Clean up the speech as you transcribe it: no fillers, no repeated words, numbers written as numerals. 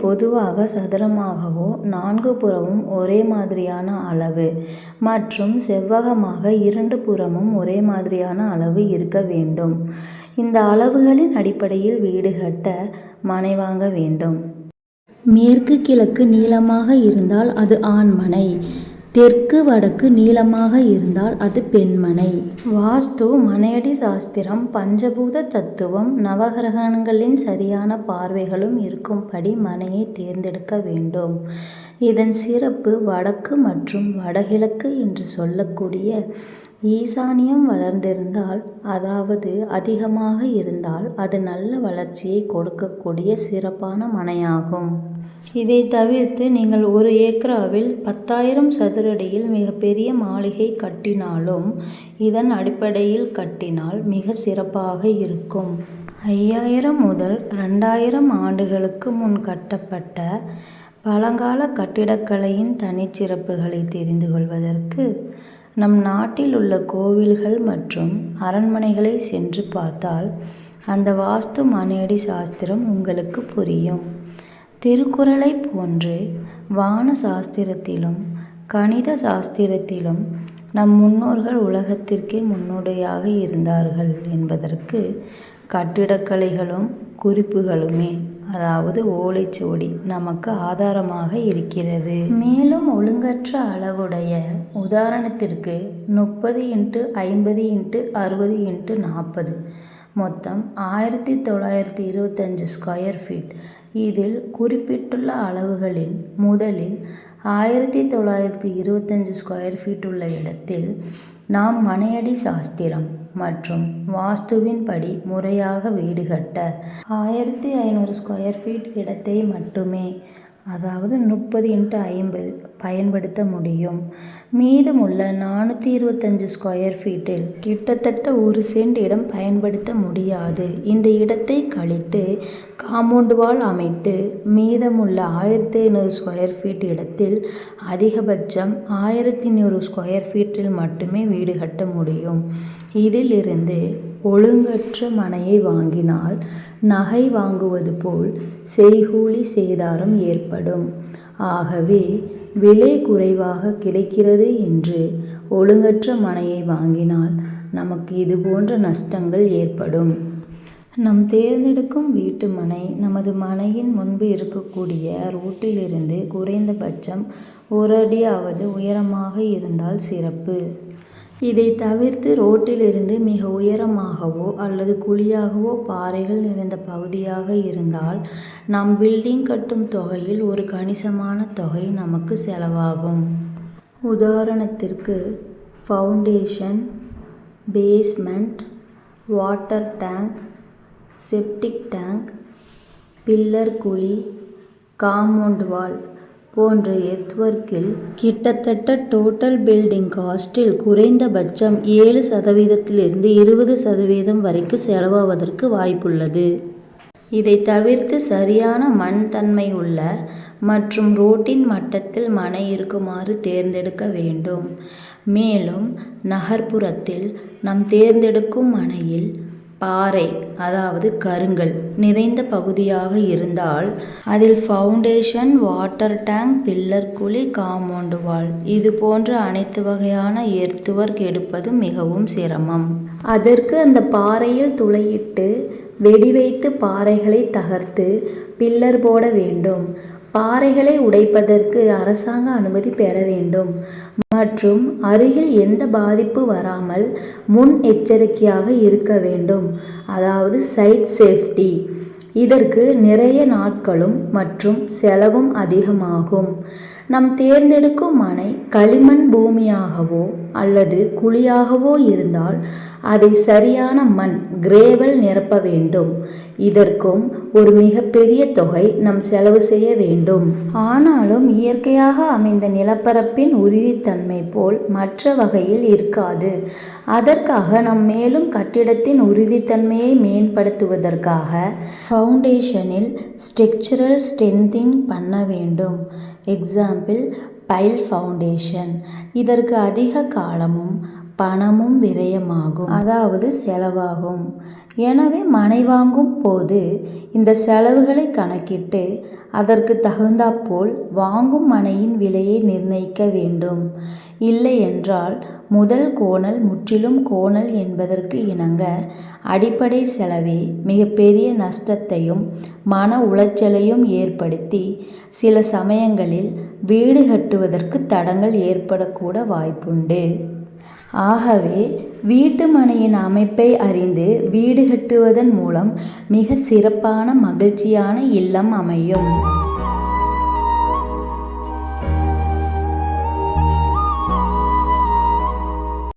பொதுவாக சதுரமாகவோ 4 புறமும் ஒரே மாதிரியான அளவு மற்றும் செவ்வகமாக 2 புறமும் ஒரே மாதிரியான அளவு இருக்க வேண்டும். இந்த அளவுகளின் அடிப்படையில் வீடு கட்ட மனை வாங்க வேண்டும். மேற்கு கிழக்கு நீளமாக இருந்தால் அது ஆண்மனை, தெற்கு வடக்கு நீளமாக இருந்தால் அது பெண்மனை. வாஸ்து மனையடி சாஸ்திரம் பஞ்சபூத தத்துவம் நவகிரகங்களின் சரியான பார்வைகளும் இருக்கும்படி மனையை தேர்ந்தெடுக்க வேண்டும். இதன் சிறப்பு வடக்கு மற்றும் வடகிழக்கு என்று சொல்லக்கூடிய ஈசானியம் வளர்ந்திருந்தால், அதாவது அதிகமாக இருந்தால் அது நல்ல வளர்ச்சியை கொடுக்கக்கூடிய சிறப்பான மனையாகும். இதை தவிர்த்து நீங்கள் 1 ஏக்கராவில் 10,000 சதுரடியில் மிகப்பெரிய மாளிகை கட்டினாலும் இதன் அடிப்படையில் கட்டினால் மிக சிறப்பாக இருக்கும். 5,000 முதல் 2,000 ஆண்டுகளுக்கு முன் கட்டப்பட்ட பழங்கால கட்டிடக்கலையின் தனிச்சிறப்புகளை தெரிந்து கொள்வதற்கு நம் நாட்டில் உள்ள கோவில்கள் மற்றும் அரண்மனைகளை சென்று பார்த்தால் அந்த வாஸ்து மனையடி சாஸ்திரம் உங்களுக்கு புரியும். திருக்குறளை போன்று வான சாஸ்திரத்திலும் கணித சாஸ்திரத்திலும் நம் முன்னோர்கள் உலகத்திற்கே முன்னோடியாக இருந்தார்கள் என்பதற்கு கட்டிடக்கலைகளும் குறிப்புகளுமே, அதாவது ஓலைச்சுவடி நமக்கு ஆதாரமாக இருக்கிறது. மேலும் ஒழுங்கற்ற அளவுடைய, உதாரணத்திற்கு 30x50x60x40 மொத்தம் 1925 ஸ்கொயர் ஃபீட். இதில் குறிப்பிட்டுள்ள அளவுகளில் முதலில் 1925 ஸ்கொயர் ஃபீட் உள்ள இடத்தில் நாம் மனையடி சாஸ்திரம் மற்றும் வாஸ்துவின் படி முறையாக வீடு கட்ட 1500 ஸ்கொயர் ஃபீட் இடத்தை மட்டுமே, அதாவது 30x50 பயன்படுத்த முடியும். மீதமுள்ள 425 ஸ்கொயர் ஃபீட்டில் கிட்டத்தட்ட 1 சென்ட் இடம் பயன்படுத்த முடியாது. இந்த இடத்தை கழித்து காம்பவுண்ட் வால் அமைத்து மீதமுள்ள 1500 ஸ்கொயர் ஃபீட் இடத்தில் அதிகபட்சம் 1100 ஸ்கொயர் ஃபீட்டில் மட்டுமே வீடு கட்ட முடியும். இதிலிருந்து ஒழுங்கற்ற மனையை வாங்கினால் நகை வாங்குவது போல் செய்கூலி சேதாரம் ஏற்படும். ஆகவே விலை குறைவாக கிடைக்கிறது என்று ஒழுங்கற்ற மனையை வாங்கினால் நமக்கு இதுபோன்ற நஷ்டங்கள் ஏற்படும். நாம் தேர்ந்தெடுக்கும் வீட்டு மனை நமது மனையின் முன்பு இருக்கக்கூடிய ரோட்டிலிருந்து குறைந்தபட்சம் 1 அடியாவது உயரமாக இருந்தால் சிறப்பு. இதை தவிர்த்து ரோட்டிலிருந்து மிக உயரமாகவோ அல்லது குழியாகவோ பாறைகள் நிறைந்த பகுதியாக இருந்தால் நாம் பில்டிங் கட்டும் தொகையில் ஒரு கணிசமான தொகை நமக்கு செலவாகும். உதாரணத்திற்கு foundation, basement, water tank, septic tank, pillar குழி, காம்பவுண்ட் வால் போன்ற எர்த்வொர்க்கில் கிட்டத்தட்ட டோட்டல் பில்டிங் காஸ்டில் குறைந்தபட்சம் 7% 20% வரைக்கு செலவாவதற்கு வாய்ப்புள்ளது. இதை தவிர்த்து சரியான மண் தன்மை உள்ள மற்றும் ரோட்டின் மட்டத்தில் மனை இருக்குமாறு தேர்ந்தெடுக்க வேண்டும். மேலும் நகர்ப்புறத்தில் நாம் தேர்ந்தெடுக்கும் மனையில் பாறை, அதாவது கருங்கல் நிறைந்த பகுதியாக இருந்தால் அதில் ஃபவுண்டேஷன், வாட்டர் டேங்க், பில்லர் குழி, காம்பவுண்ட் வால் இது போன்ற அனைத்து வகையான எர்த்வொர்க் எடுப்பது மிகவும் சிரமம். அதற்கு அந்த பாறையில் துளையிட்டு வெடி வைத்து பாறைகளை தகர்த்து பில்லர் போட வேண்டும். பாறைகளை உடைப்பதற்கு அரசாங்க அனுமதி பெற வேண்டும் மற்றும் அருகில் எந்த பாதிப்பு வராமல் முன் எச்சரிக்கையாக இருக்க வேண்டும், அதாவது சைட் சேஃப்டி. இதற்கு நிறைய நாட்களும் மற்றும் செலவும் அதிகமாகும். நாம் தேர்ந்தெடுக்கும் மனை களிமண் பூமியாகவோ அல்லது குழியாகவோ இருந்தால் அதை சரியான மண் கிரேவல் நிரப்ப வேண்டும். இதற்கும் ஒரு மிகப்பெரிய தொகை நாம் செலவு செய்ய வேண்டும். ஆனாலும் இயற்கையாக அமைந்த நிலப்பரப்பின் உறுதித்தன்மை போல் மற்ற வகையில் இருக்காது. அதற்காக நாம் மேலும் கட்டிடத்தின் உறுதித்தன்மையை மேம்படுத்துவதற்காக ஃபவுண்டேஷனில் ஸ்ட்ரக்சரல் ஸ்ட்ரென்திங் பண்ண வேண்டும். Example file foundation. இதற்கு அதிக காலமும் பணமும் விரயமாகும், அதாவது செலவாகும். எனவே மனை வாங்கும் போது இந்த செலவுகளை கணக்கிட்டு அதற்கு தகுந்தாற்போல் வாங்கும் மனையின் விலையை நிர்ணயிக்க வேண்டும். இல்லையென்றால் முதல் கோணல் முற்றிலும் கோணல் என்பதற்கு இணங்க அடிப்படை செலவே மிகப்பெரிய நஷ்டத்தையும் மன உளைச்சலையும் ஏற்படுத்தி சில சமயங்களில் வீடு கட்டுவதற்கு தடங்கள் ஏற்படக்கூட வாய்ப்புண்டு. ஆகவே வீட்டு மனையின் அமைப்பை அறிந்து வீடு கட்டுவதன் மூலம் மிக சிறப்பான மகிழ்ச்சியான இல்லம் அமையும்.